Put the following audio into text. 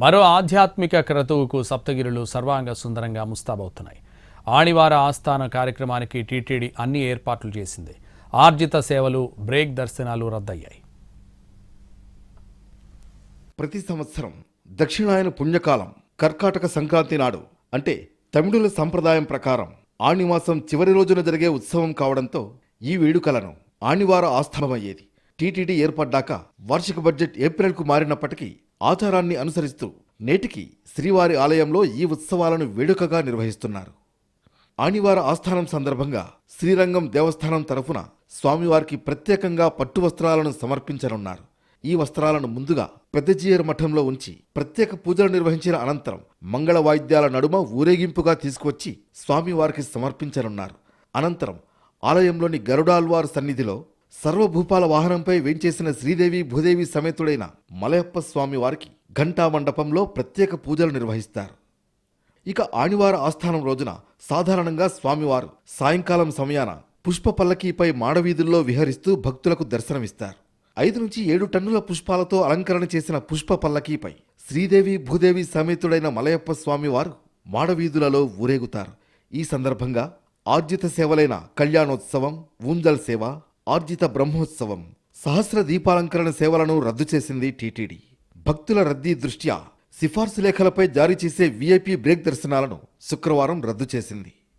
మరో ఆధ్యాత్మిక క్రతువుకు సప్తగిరులు సర్వాంగ సుందరంగా ముస్తాబవుతున్నాయి. ఆణివార ఆస్థాన కార్యక్రమానికి టీటీడీ అన్ని ఏర్పాట్లు చేసింది. ఆర్జిత సేవలు, బ్రేక్ దర్శనాలు రద్దయ్యాయి. ప్రతి సంవత్సరం దక్షిణాయన పుణ్యకాలం కర్కాటక సంక్రాంతి నాడు, అంటే తమిళుల సంప్రదాయం ప్రకారం ఆణిమాసం చివరి రోజున జరిగే ఉత్సవం కావడంతో ఈ వేడుకలను ఆణివార ఆస్థానమయ్యేది. టీటీడీ ఏర్పడ్డాక వార్షిక బడ్జెట్ ఏప్రిల్కు మారినప్పటికీ ఆచారాన్ని అనుసరిస్తూ నేటికి శ్రీవారి ఆలయంలో ఈ ఉత్సవాలను వేడుకగా నిర్వహిస్తున్నారు. ఆణివార ఆస్థానం సందర్భంగా శ్రీరంగం దేవస్థానం తరఫున స్వామివారికి ప్రత్యేకంగా పట్టు వస్త్రాలను సమర్పించనున్నారు. ఈ వస్త్రాలను ముందుగా పెద్దజీయర్ మఠంలో ఉంచి ప్రత్యేక పూజలు నిర్వహించిన అనంతరం మంగళ వాయిద్యాల నడుమ ఊరేగింపుగా తీసుకువచ్చి స్వామివారికి సమర్పించనున్నారు. అనంతరం ఆలయంలోని గరుడాల్వార్ సన్నిధిలో సర్వభూపాల వాహనంపై వేంచేసిన శ్రీదేవి భూదేవి సమేతుడైన మలయప్ప స్వామివారికి ఘంటా మండపంలో ప్రత్యేక పూజలు నిర్వహిస్తారు. ఇక ఆణివార ఆస్థానం రోజున సాధారణంగా స్వామివారు సాయంకాలం సమయాన పుష్ప పల్లకీపై మాడవీధుల్లో విహరిస్తూ భక్తులకు దర్శనమిస్తారు. 5 నుంచి 7 టన్నుల పుష్పాలతో అలంకరణ చేసిన పుష్ప పల్లకీపై శ్రీదేవి భూదేవి సమేతుడైన మలయప్ప స్వామివారు మాడవీధులలో ఊరేగుతారు. ఈ సందర్భంగా ఆర్జిత సేవలైన కళ్యాణోత్సవం, ఊంజల్ సేవ, ఆర్జిత బ్రహ్మోత్సవం, సహస్ర దీపాలంకరణ సేవలను రద్దు చేసింది టీటీడీ. భక్తుల రద్దీ దృష్ట్యా సిఫార్సు లేఖలపై జారీ చేసే వీఐపీ బ్రేక్ దర్శనాలను శుక్రవారం రద్దు చేసింది.